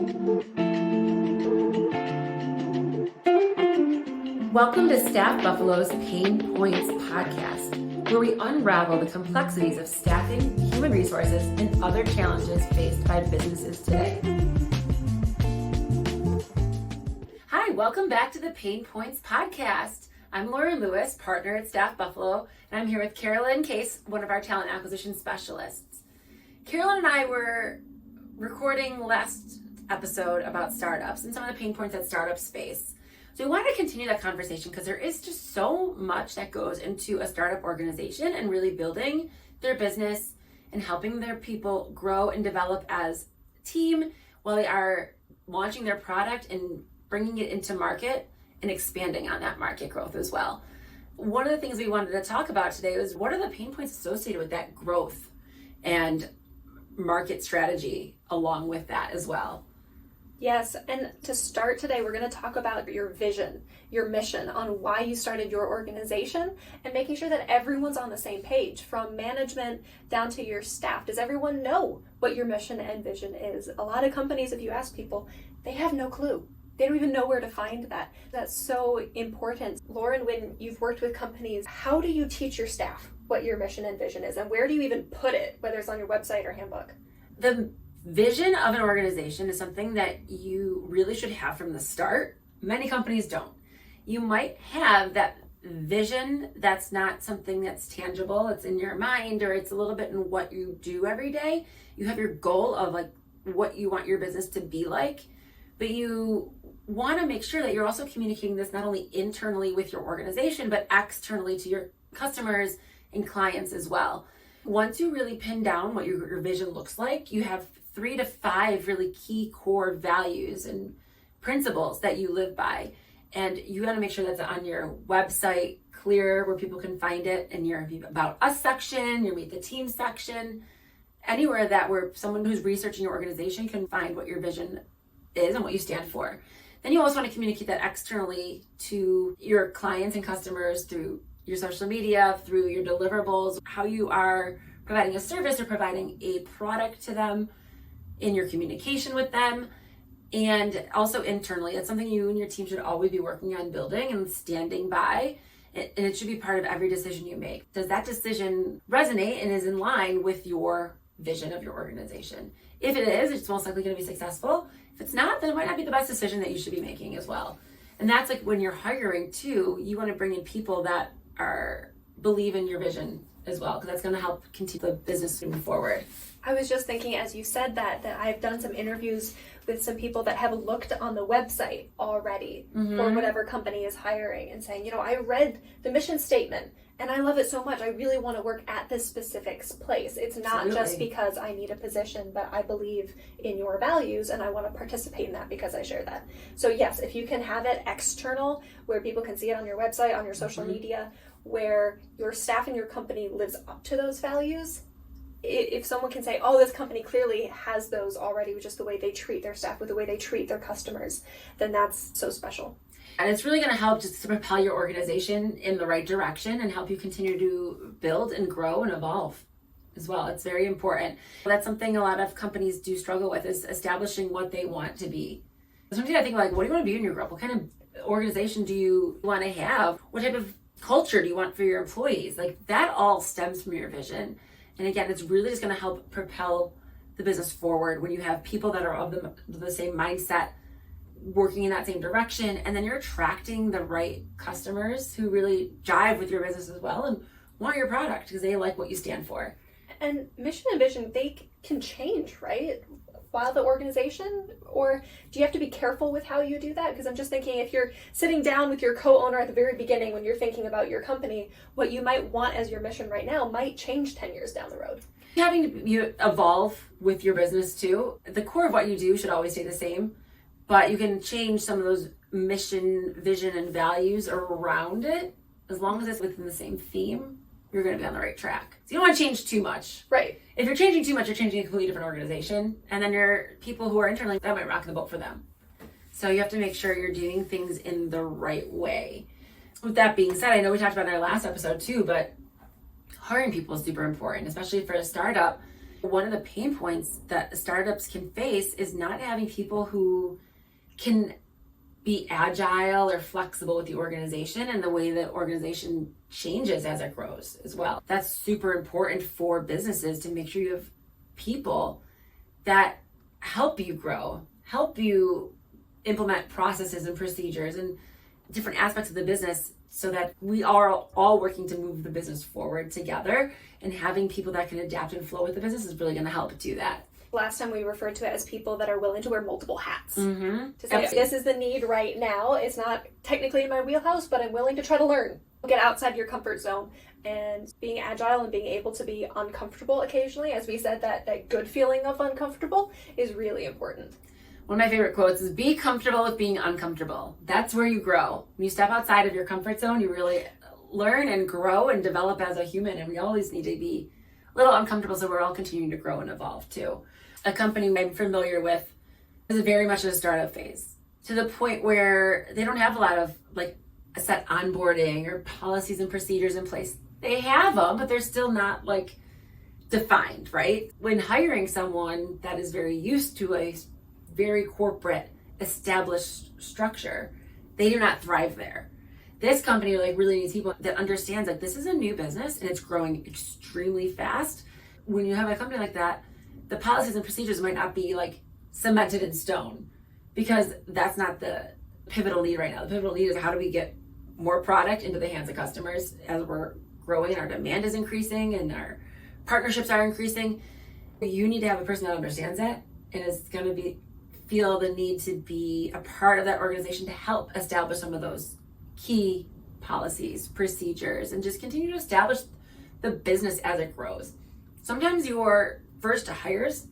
Welcome to StaffBuffalo's Pain Points podcast, where we unravel the complexities of staffing, human resources, and other challenges faced by businesses today. Hi, welcome back to the Pain Points podcast. I'm Lauren Lewis, partner at StaffBuffalo, and I'm here with Carolyn Case, one of our talent acquisition specialists. Carolyn and I were recording last episode about startups and some of the pain points that startups face. So we wanted to continue that conversation because there is just so much that goes into a startup organization and really building their business and helping their people grow and develop as a team while they are launching their product and bringing it into market and expanding on that market growth as well. One of the things we wanted to talk about today was what are the pain points associated with that growth and market strategy along with that as well. Yes, and to start today, we're going to talk about your vision, your mission on why you started your organization and making sure that everyone's on the same page from management down to your staff. Does everyone know what your mission and vision is? A lot of companies, if you ask people, they have no clue. They don't even know where to find that. That's so important. Lauren, when you've worked with companies, how do you teach your staff what your mission and vision is? And where do you even put it, whether it's on your website or handbook? The vision of an organization is something that you really should have from the start. Many companies don't. You might have that vision that's not something that's tangible. It's in your mind or it's a little bit in what you do every day. You have your goal of like what you want your business to be like, but you want to make sure that you're also communicating this not only internally with your organization, but externally to your customers and clients as well. Once you really pin down what your vision looks like, you have 3 to 5 really key core values and principles that you live by. And you got to make sure that's on your website, clear where people can find it, in your About Us section, your Meet the Team section, anywhere that where someone who's researching your organization can find what your vision is and what you stand for. Then you also want to communicate that externally to your clients and customers through your social media, through your deliverables, how you are providing a service or providing a product to them in your communication with them, and also internally. It's something you and your team should always be working on building and standing by, and it should be part of every decision you make. Does that decision resonate and is in line with your vision of your organization? If it is, it's most likely going to be successful. If it's not, then it might not be the best decision that you should be making as well. And that's like when you're hiring too, you want to bring in people that believe in your vision as well, because that's going to help continue the business moving forward. I was just thinking, as you said that I've done some interviews with some people that have looked on the website already for whatever company is hiring and saying, I read the mission statement and I love it so much. I really want to work at this specific place. It's not just because I need a position, but I believe in your values and I want to participate in that because I share that. So yes, if you can have it external where people can see it on your website, on your social media, where your staff and your company lives up to those values, if someone can say, oh, this company clearly has those already with just the way they treat their staff, with the way they treat their customers, then that's so special. And it's really going to help just to propel your organization in the right direction and help you continue to build and grow and evolve as well. It's very important. That's something a lot of companies do struggle with, is establishing what they want to be. Sometimes I think like, what do you want to be in your group? What kind of organization do you want to have? What type of culture do you want for your employees? Like that all stems from your vision. And again, it's really just going to help propel the business forward when you have people that are of the same mindset working in that same direction, and then you're attracting the right customers who really jive with your business as well and want your product because they like what you stand for. And mission and vision, they can change, right? While the organization, or do you have to be careful with how you do that? Because I'm just thinking, if you're sitting down with your co-owner at the very beginning when you're thinking about your company, what you might want as your mission right now might change 10 years down the road. Having to evolve with your business too. The core of what you do should always stay the same, but you can change some of those mission, vision, and values around it. As long as it's within the same theme, you're going to be on the right track. So you don't want to change too much. Right. If you're changing too much, you're changing a completely different organization. And then your people who are internally, that might rock the boat for them. So you have to make sure you're doing things in the right way. With that being said, I know we talked about in our last episode too, but hiring people is super important, especially for a startup. One of the pain points that startups can face is not having people who can be agile or flexible with the organization and the way the organization changes as it grows as well. That's super important for businesses, to make sure you have people that help you grow, help you implement processes and procedures and different aspects of the business, so that we are all working to move the business forward together. And having people that can adapt and flow with the business is really going to help do that. Last time we referred to it as people that are willing to wear multiple hats. Mm-hmm. To say, this is the need right now. It's not technically in my wheelhouse, but I'm willing to try to learn. Get outside your comfort zone, and being agile and being able to be uncomfortable occasionally. As we said, that good feeling of uncomfortable is really important. One of my favorite quotes is, be comfortable with being uncomfortable. That's where you grow. When you step outside of your comfort zone, you really learn and grow and develop as a human. And we always need to be a little uncomfortable, so we're all continuing to grow and evolve too. A company I'm familiar with is very much in a startup phase, to the point where they don't have a lot of like a set onboarding or policies and procedures in place. They have them, but they're still not like defined, right? When hiring someone that is very used to a very corporate established structure, they do not thrive there. This company like really needs people that understands that this is a new business and it's growing extremely fast. When you have a company like that, the policies and procedures might not be like cemented in stone, because that's not the pivotal need right now. The pivotal need is, how do we get more product into the hands of customers as we're growing and our demand is increasing and our partnerships are increasing. You need to have a person that understands that and is going to feel the need to be a part of that organization to help establish some of those key policies, procedures, and just continue to establish the business as it grows. Sometimes your first hires,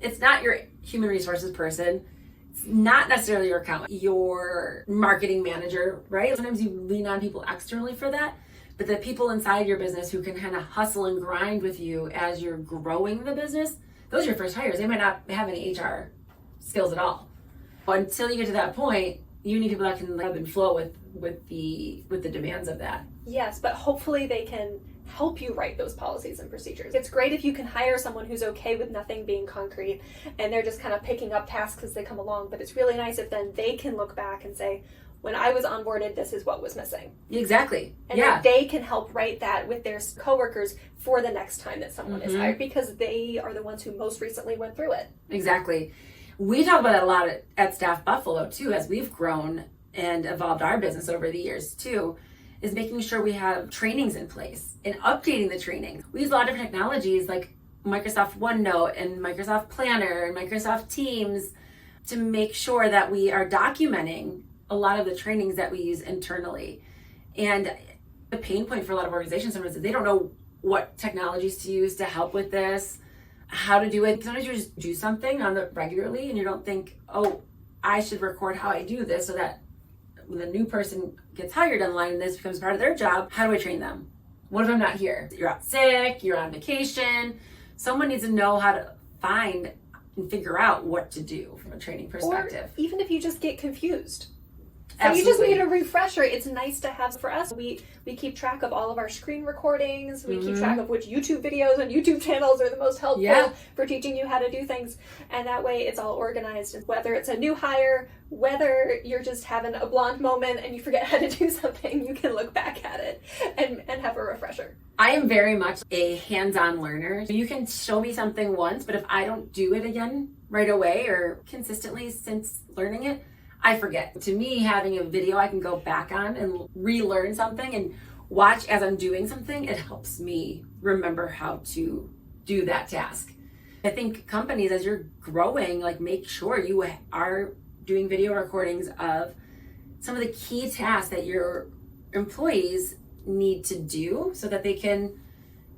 it's not your human resources person, it's not necessarily your accountant, your marketing manager, right? Sometimes you lean on people externally for that, but the people inside your business who can kind of hustle and grind with you as you're growing the business, those are your first hires. They might not have any HR skills at all. Until you get to that point, you need people that can ebb and flow with the demands of that. Yes, but hopefully they can help you write those policies and procedures. It's great if you can hire someone who's okay with nothing being concrete and they're just kind of picking up tasks as they come along, but it's really nice if then they can look back and say, when I was onboarded, this is what was missing. Exactly. And then they can help write that with their coworkers for the next time that someone is hired, because they are the ones who most recently went through it. Exactly. We talk about that a lot at StaffBuffalo too, as we've grown and evolved our business over the years too, is making sure we have trainings in place and updating the training. We use a lot of different technologies like Microsoft OneNote and Microsoft Planner and Microsoft Teams to make sure that we are documenting a lot of the trainings that we use internally. And the pain point for a lot of organizations sometimes is they don't know what technologies to use to help with this, how to do it. Sometimes you just do something on the regularly and you don't think, oh, I should record how I do this so that when the new person gets hired online and this becomes part of their job, how do I train them? What if I'm not here? You're out sick, you're on vacation. Someone needs to know how to find and figure out what to do from a training perspective. Or even if you just get confused. Absolutely. You just need a refresher. It's nice to have for us. We keep track of all of our screen recordings. We keep track of which YouTube videos and YouTube channels are the most helpful for teaching you how to do things. And that way it's all organized. Whether it's a new hire, whether you're just having a blonde moment and you forget how to do something, you can look back at it and have a refresher. I am very much a hands-on learner. You can show me something once, but if I don't do it again right away or consistently since learning it, I forget. To me, having a video I can go back on and relearn something and watch as I'm doing something, it helps me remember how to do that task. I think companies, as you're growing, like make sure you are doing video recordings of some of the key tasks that your employees need to do so that they can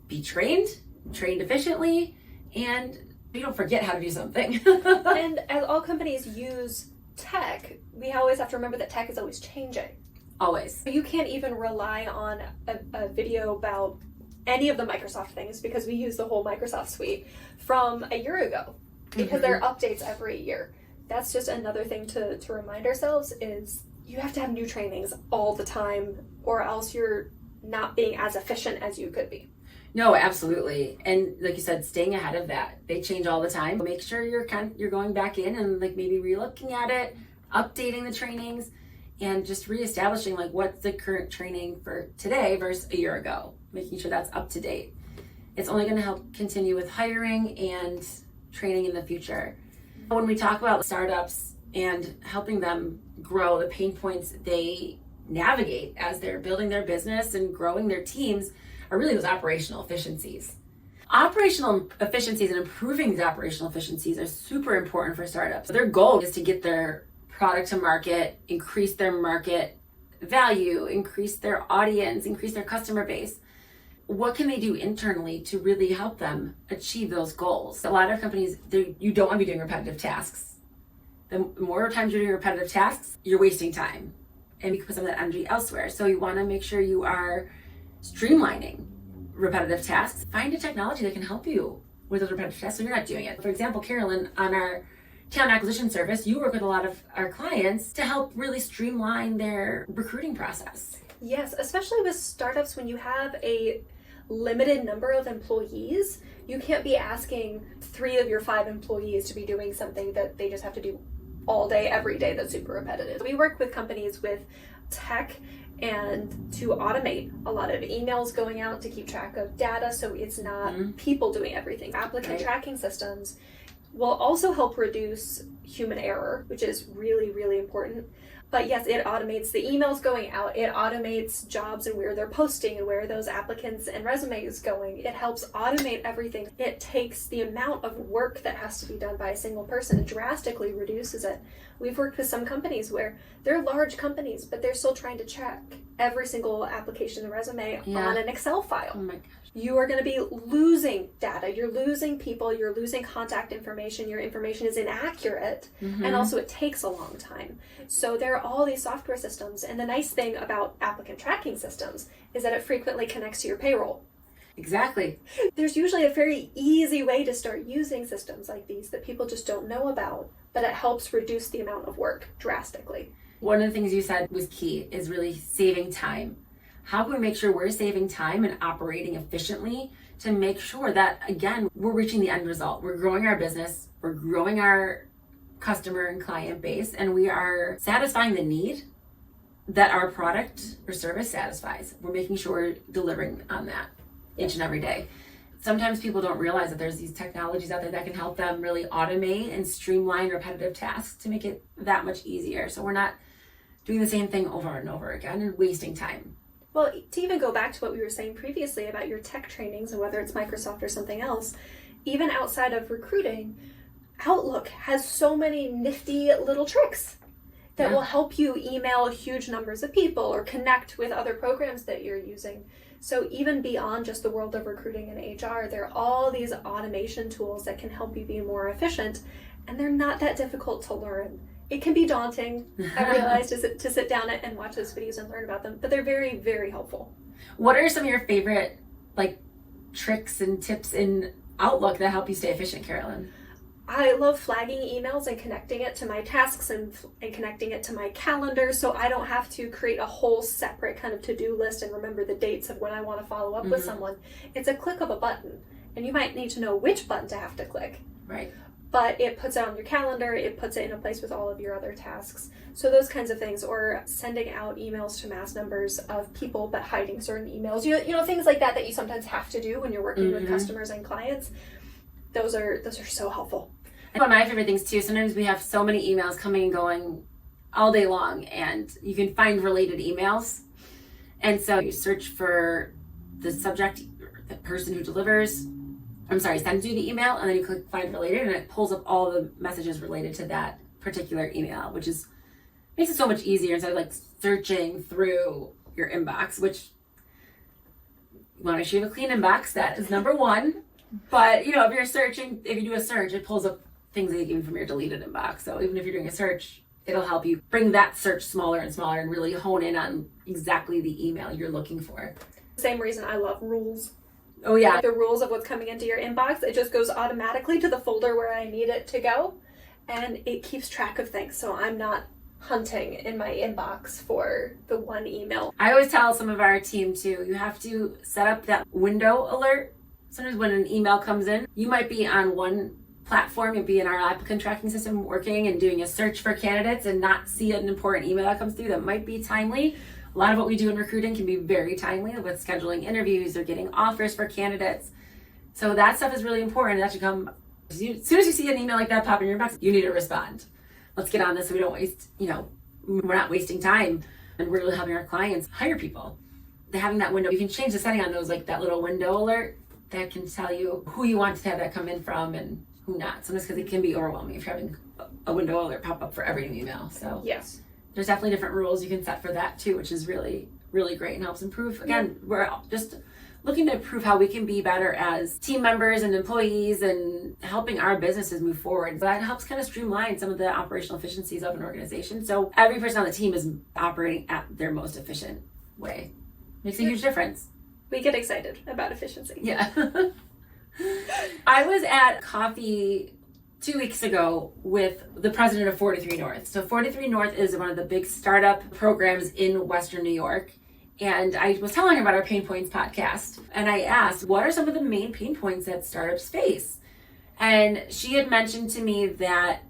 be trained efficiently, and you don't forget how to do something. And as all companies use tech, we always have to remember that tech is always changing. Always. You can't even rely on a video about any of the Microsoft things, because we use the whole Microsoft suite from a year ago, because there are updates every year. That's just another thing to remind ourselves, is you have to have new trainings all the time, or else you're not being as efficient as you could be. No, absolutely. And like you said, staying ahead of that. They change all the time. Make sure you're going back in and like maybe re-looking at it, updating the trainings, and just reestablishing like what's the current training for today versus a year ago, making sure that's up to date. It's only going to help continue with hiring and training in the future. When we talk about startups and helping them grow, the pain points they navigate as they're building their business and growing their teams are really those operational efficiencies. Operational efficiencies and improving these operational efficiencies are super important for startups. Their goal is to get their product to market, increase their market value, increase their audience, increase their customer base. What can they do internally to really help them achieve those goals? A lot of companies, you don't want to be doing repetitive tasks. The more times you're doing repetitive tasks, you're wasting time and you can put some of that energy elsewhere. So you want to make sure you are streamlining repetitive tasks. Find a technology that can help you with those repetitive tasks so you're not doing it. For example, Carolyn, on our talent acquisition service, you work with a lot of our clients to help really streamline their recruiting process. Yes, especially with startups when you have a limited number of employees, you can't be asking 3 of your 5 employees to be doing something that they just have to do all day, every day that's super repetitive. We work with companies with tech and to automate a lot of emails going out to keep track of data so it's not people doing everything. Applicant tracking systems will also help reduce human error, which is really, really important. But yes, it automates the emails going out. It automates jobs and where they're posting and where those applicants and resumes going. It helps automate everything. It takes the amount of work that has to be done by a single person and drastically reduces it. We've worked with some companies where they're large companies, but they're still trying to check every single application and resume on an Excel file. Oh my gosh. You are going to be losing data. You're losing people. You're losing contact information. Your information is inaccurate. And also it takes a long time. So there are all these software systems. And the nice thing about applicant tracking systems is that it frequently connects to your payroll. Exactly. There's usually a very easy way to start using systems like these that people just don't know about, but it helps reduce the amount of work drastically. One of the things you said was key is really saving time. How can we make sure we're saving time and operating efficiently to make sure that, again, we're reaching the end result? We're growing our business, we're growing our customer and client base, and we are satisfying the need that our product or service satisfies. We're making sure we're delivering on that each and every day. Sometimes people don't realize that there's these technologies out there that can help them really automate and streamline repetitive tasks to make it that much easier. So we're not doing the same thing over and over again and wasting time. Well, to even go back to what we were saying previously about your tech trainings and whether it's Microsoft or something else, even outside of recruiting, Outlook has so many nifty little tricks that will help you email huge numbers of people or connect with other programs that you're using. So even beyond just the world of recruiting and HR, there are all these automation tools that can help you be more efficient, and they're not that difficult to learn. It can be daunting, I realize, to sit down and watch those videos and learn about them, but they're very, very helpful. What are some of your favorite tricks and tips in Outlook that help you stay efficient, Carolyn? I love flagging emails and connecting it to my tasks and connecting it to my calendar so I don't have to create a whole separate kind of to-do list and remember the dates of when I want to follow up with someone. It's a click of a button, and you might need to know which button to have to click. Right. But it puts it on your calendar, it puts it in a place with all of your other tasks. So those kinds of things, or sending out emails to mass numbers of people but hiding certain emails. You know things like that you sometimes have to do when you're working with customers and clients. Those are so helpful. One of my favorite things too, sometimes we have so many emails coming and going all day long, and you can find related emails. And so you search for the subject, the person who sends you the email, and then you click find related, and it pulls up all the messages related to that particular email, which makes it so much easier instead of searching through your inbox, which you want to make sure you have a clean inbox. That is number one. But if you do a search, it pulls up things that you get from your deleted inbox. So even if you're doing a search, it'll help you bring that search smaller and smaller and really hone in on exactly the email you're looking for. Same reason I love rules. Oh yeah. The rules of what's coming into your inbox, it just goes automatically to the folder where I need it to go, and it keeps track of things. So I'm not hunting in my inbox for the one email. I always tell some of our team too, you have to set up that window alert. Sometimes when an email comes in, you might be on one platform, you'll be in our applicant tracking system working and doing a search for candidates and not see an important email that comes through that might be timely. A lot of what we do in recruiting can be very timely with scheduling interviews or getting offers for candidates. So that stuff is really important. That should come as soon as you see an email like that pop in your inbox, you need to respond. Let's get on this so we don't waste, we're not wasting time, and we're really helping our clients hire people. Having that window, you can change the setting on those, like that little window alert that can tell you who you want to have that come in from and who not. Sometimes because it can be overwhelming if you're having a window alert pop up for every new email. So yes, there's definitely different rules you can set for that too, which is really, really great and helps improve. Again, we're just looking to improve how we can be better as team members and employees and helping our businesses move forward. That helps kind of streamline some of the operational efficiencies of an organization. So every person on the team is operating at their most efficient way. Makes a huge difference. We get excited about efficiency. Yeah. I was at coffee 2 weeks ago with the president of 43 North. So 43 North is one of the big startup programs in Western New York. And I was telling her about our Pain Points podcast. And I asked, what are some of the main pain points that startups face? And she had mentioned to me that,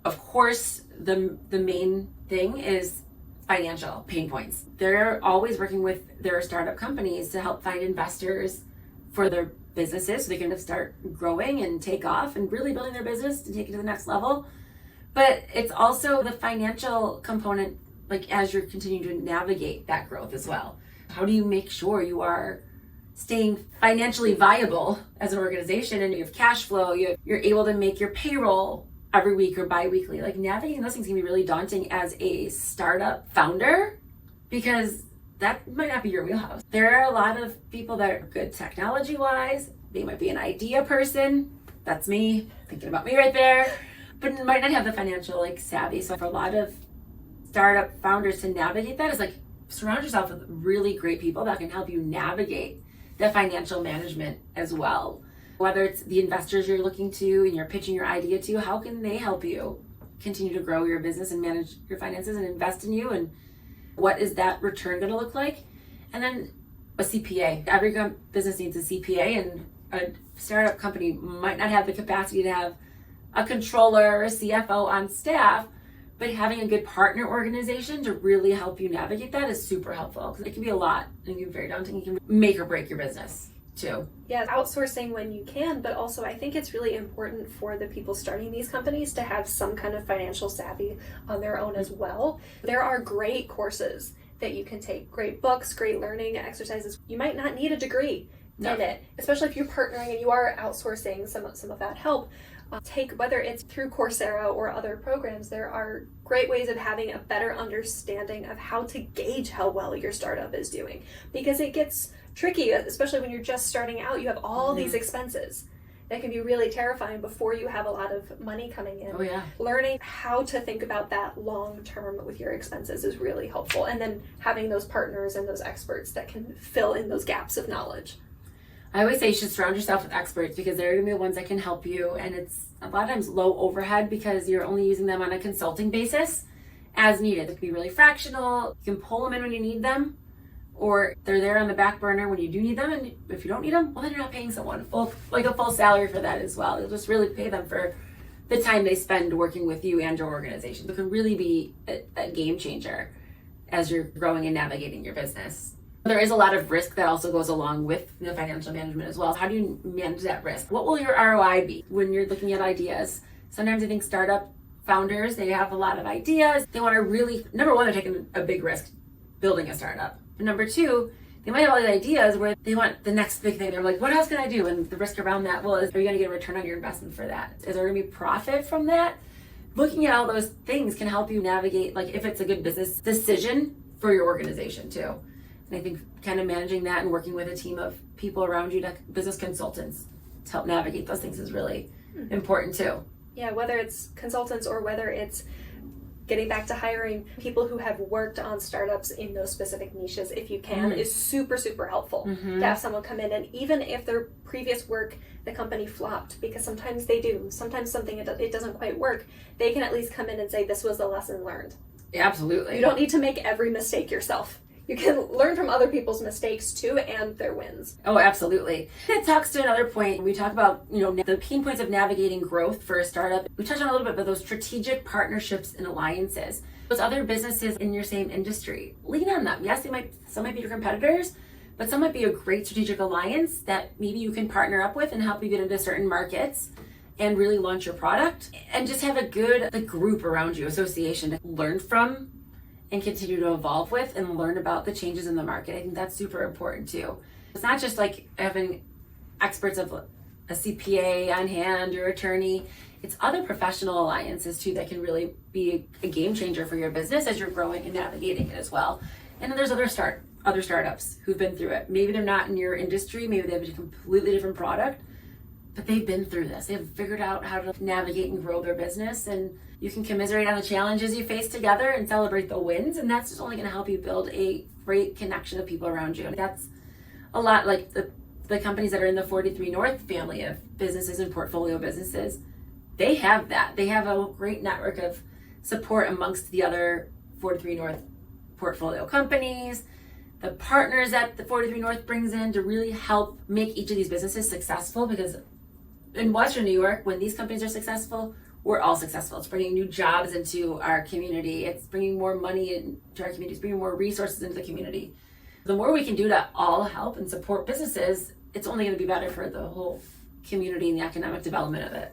of course, the main thing is financial pain points. They're always working with their startup companies to help find investors for their businesses so they can start growing and take off and really building their business to take it to the next level. But it's also the financial component, like as you're continuing to navigate that growth as well. How do you make sure you are staying financially viable as an organization and you have cash flow, you're able to make your payroll every week or bi-weekly? Like navigating those things can be really daunting as a startup founder because that might not be your wheelhouse. There are a lot of people that are good technology-wise. They might be an idea person. That's me, thinking about me right there. But might not have the financial savvy. So for a lot of startup founders to navigate that is surround yourself with really great people that can help you navigate the financial management as well. Whether it's the investors you're looking to and you're pitching your idea to, how can they help you continue to grow your business and manage your finances and invest in you, and what is that return going to look like? And then a CPA. Every business needs a CPA, and a startup company might not have the capacity to have a controller or a CFO on staff, but having a good partner organization to really help you navigate that is super helpful because it can be a lot and it can be very daunting. It can make or break your business too. Yeah, outsourcing when you can, but also I think it's really important for the people starting these companies to have some kind of financial savvy on their own as well. There are great courses that you can take, great books, great learning exercises. You might not need a degree in it, especially if you're partnering and you are outsourcing some of that help. Take, whether it's through Coursera or other programs, there are great ways of having a better understanding of how to gauge how well your startup is doing, because it gets tricky, especially when you're just starting out. You have all these expenses that can be really terrifying before you have a lot of money coming in. Oh yeah. Learning how to think about that long term with your expenses is really helpful, and then having those partners and those experts that can fill in those gaps of knowledge. I always say you should surround yourself with experts because they're going to be the ones that can help you, and it's a lot of times low overhead because you're only using them on a consulting basis as needed. It can be really fractional. You can pull them in when you need them, or they're there on the back burner when you do need them, and if you don't need them, well, then you're not paying someone a full salary for that as well. You'll just really pay them for the time they spend working with you and your organization. It can really be a game changer as you're growing and navigating your business. There is a lot of risk that also goes along with the financial management as well. How do you manage that risk? What will your ROI be when you're looking at ideas? Sometimes I think startup founders, they have a lot of ideas. They want to really, number one, they're taking a big risk building a startup. But number two, they might have all these ideas where they want the next big thing. They're like, what else can I do? And the risk around that, well, are you going to get a return on your investment for that? Is there going to be profit from that? Looking at all those things can help you navigate, if it's a good business decision for your organization too. And I think kind of managing that and working with a team of people around you, business consultants, to help navigate those things is really important too. Yeah, whether it's consultants or whether it's getting back to hiring people who have worked on startups in those specific niches, if you can, is super, super helpful to have someone come in. And even if their previous work, the company flopped, because sometimes they do, sometimes something, it doesn't quite work, they can at least come in and say, this was the lesson learned. Absolutely. You don't need to make every mistake yourself. You can learn from other people's mistakes too and their wins. Oh, absolutely. It talks to another point. We talk about, the pain points of navigating growth for a startup. We touched on a little bit about those strategic partnerships and alliances. Those other businesses in your same industry, lean on them. Yes, some might be your competitors, but some might be a great strategic alliance that maybe you can partner up with and help you get into certain markets and really launch your product, and just have a good group around you, association to learn from and continue to evolve with and learn about the changes in the market. I think that's super important too. It's not just like having experts of a CPA on hand or attorney. It's other professional alliances too that can really be a game changer for your business as you're growing and navigating it as well. And then there's other startups who've been through it. Maybe they're not in your industry, maybe they have a completely different product, but they've been through this. They've figured out how to navigate and grow their business, and you can commiserate on the challenges you face together and celebrate the wins, and that's just only going to help you build a great connection of people around you. And that's a lot like the companies that are in the 43 North family of businesses and portfolio businesses. They have that. They have a great network of support amongst the other 43 North portfolio companies, the partners that the 43 North brings in to really help make each of these businesses successful, because in Western New York, when these companies are successful, we're all successful. It's bringing new jobs into our community. It's bringing more money into our community. It's bringing more resources into the community. The more we can do to all help and support businesses, it's only going to be better for the whole community and the economic development of it.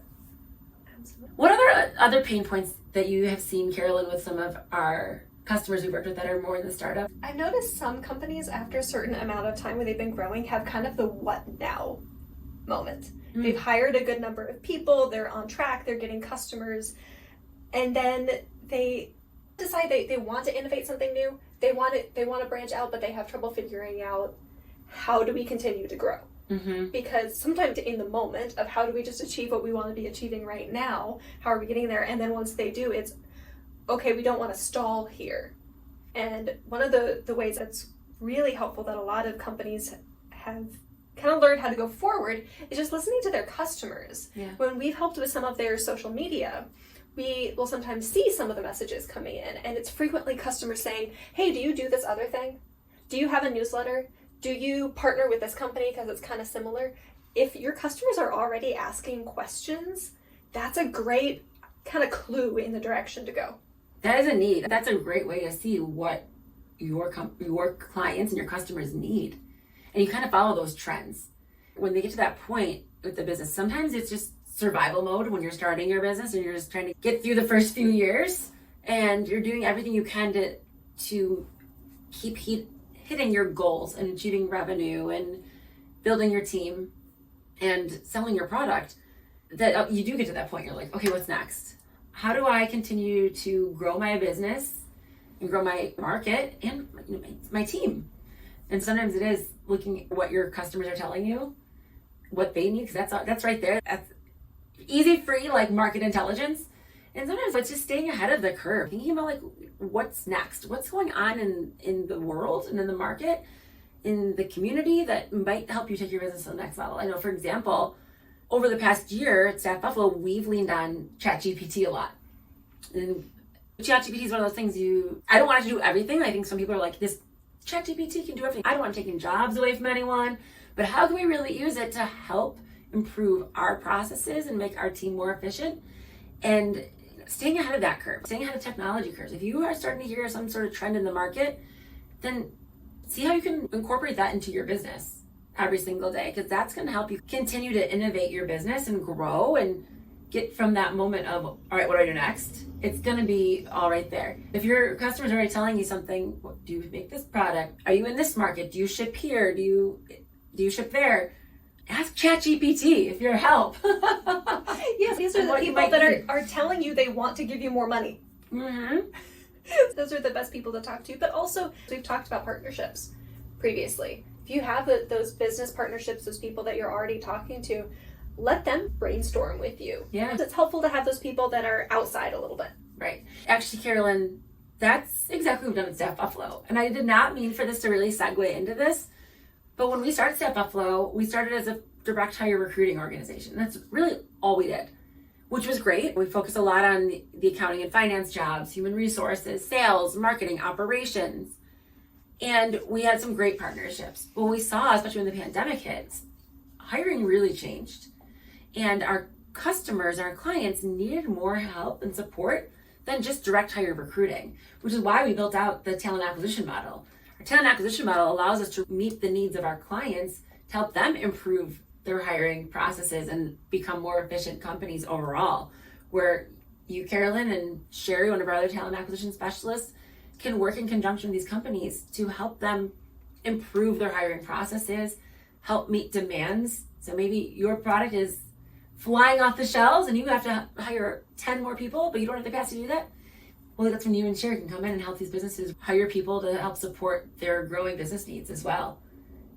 Absolutely. What other pain points that you have seen, Carolyn, with some of our customers we've worked with that are more in the startup? I've noticed some companies, after a certain amount of time where they've been growing, have kind of the what now moment. They've hired a good number of people, they're on track, they're getting customers, and then they decide they want to innovate something new. They want to branch out, but they have trouble figuring out, how do we continue to grow? Mm-hmm. Because sometimes in the moment of how do we just achieve what we want to be achieving right now, how are we getting there? And then once they do, it's okay, we don't want to stall here. And one of the ways that's really helpful that a lot of companies have kind of learned how to go forward is just listening to their customers. Yeah. When we've helped with some of their social media, we will sometimes see some of the messages coming in, and it's frequently customers saying, hey, do you do this other thing? Do you have a newsletter? Do you partner with this company because it's kind of similar? If your customers are already asking questions, that's a great kind of clue in the direction to go. That is a need. That's a great way to see what your clients and your customers need. And you kind of follow those trends. When they get to that point with the business, sometimes it's just survival mode when you're starting your business and you're just trying to get through the first few years, and you're doing everything you can to keep hitting your goals and achieving revenue and building your team and selling your product. That you do get to that point, you're like, okay, what's next? How do I continue to grow my business and grow my market and my team? And sometimes it is looking at what your customers are telling you, what they need, because that's right there. That's easy, free, like market intelligence. And sometimes it's just staying ahead of the curve, thinking about like what's next, what's going on in the world and in the market, in the community that might help you take your business to the next level. I know, for example, over the past year at StaffBuffalo, we've leaned on ChatGPT a lot. And ChatGPT is one of those things I don't want it to do everything. I think some people are like, this ChatGPT can do everything. I don't want taking jobs away from anyone, but how can we really use it to help improve our processes and make our team more efficient? And staying ahead of that curve, staying ahead of technology curves. If you are starting to hear some sort of trend in the market, then see how you can incorporate that into your business every single day, because that's going to help you continue to innovate your business and grow and get from that moment of, all right, what do I do next? It's going to be all right there. If your customers are already telling you something, do you make this product? Are you in this market? Do you ship here? Do you ship there? Ask ChatGPT if you're help. Yes, these are the people that are telling you they want to give you more money. Mm-hmm. Those are the best people to talk to. But also, we've talked about partnerships previously. If you have those business partnerships, those people that you're already talking to, let them brainstorm with you. Yeah. It's helpful to have those people that are outside a little bit. Right. Actually, Carolyn, that's exactly what we've done at StaffBuffalo. And I did not mean for this to really segue into this, but when we started StaffBuffalo, we started as a direct hire recruiting organization. That's really all we did. which was great. We focused a lot on the accounting and finance jobs, human resources, sales, marketing, operations. And we had some great partnerships. What we saw, especially when the pandemic hit, hiring really changed. And our customers, our clients needed more help and support than just direct hire recruiting, which is why we built out the talent acquisition model. Our talent acquisition model allows us to meet the needs of our clients to help them improve their hiring processes and become more efficient companies overall, where you, Carolyn, and Sherry, one of our other talent acquisition specialists, can work in conjunction with these companies to help them improve their hiring processes, help meet demands. So maybe your product is flying off the shelves and you have to hire 10 more people, but you don't have the capacity to do that. Well, that's when you and Sherry can come in and help these businesses hire people to help support their growing business needs as well.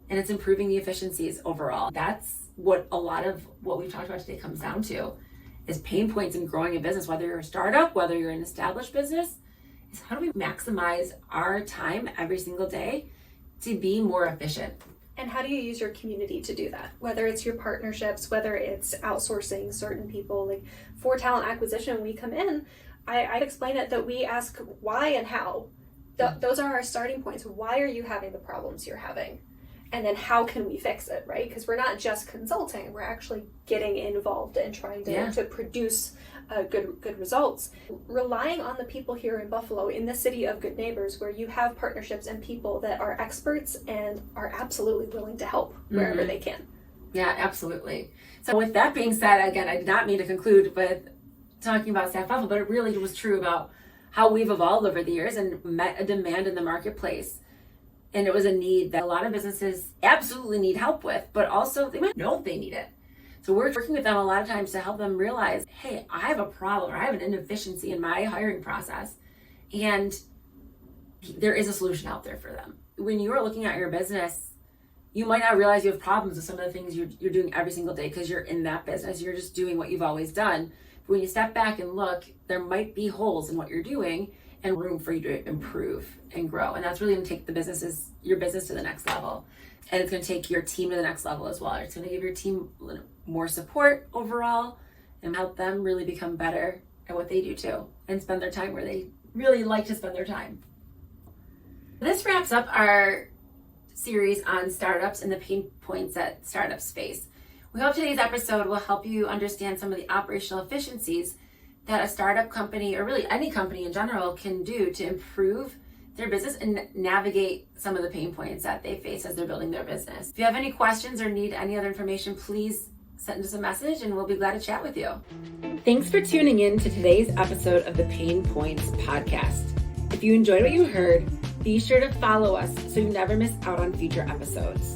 And it's improving the efficiencies overall. That's what a lot of what we've talked about today comes down to, is pain points in growing a business, whether you're a startup, whether you're an established business, is how do we maximize our time every single day to be more efficient? And how do you use your community to do that? Whether it's your partnerships, whether it's outsourcing certain people. Like for talent acquisition, we come in, I'd explain it that we ask why and how. Those are our starting points. Why are you having the problems you're having? And then how can we fix it, right? Because we're not just consulting, we're actually getting involved and trying to produce good results. Relying on the people here in Buffalo, in the city of good neighbors, where you have partnerships and people that are experts and are absolutely willing to help wherever they can. Yeah, absolutely. So with that being said, again, I did not mean to conclude with talking about StaffBuffalo, but it really was true about how we've evolved over the years and met a demand in the marketplace. And it was a need that a lot of businesses absolutely need help with, but also they might know they need it. So we're working with them a lot of times to help them realize, hey, I have a problem, or I have an inefficiency in my hiring process, and there is a solution out there for them. When you are looking at your business, you might not realize you have problems with some of the things you're doing every single day because you're in that business. You're just doing what you've always done. But when you step back and look, there might be holes in what you're doing and room for you to improve and grow. And that's really going to take your business to the next level. And it's going to take your team to the next level as well. It's going to give your team more support overall and help them really become better at what they do too, and spend their time where they really like to spend their time. This wraps up our series on startups and the pain points that startups face. We hope today's episode will help you understand some of the operational efficiencies that a startup company, or really any company in general, can do to improve their business and navigate some of the pain points that they face as they're building their business. If you have any questions or need any other information, please send us a message and we'll be glad to chat with you. Thanks for tuning in to today's episode of the Pain Points podcast. If you enjoyed what you heard, be sure to follow us so you never miss out on future episodes.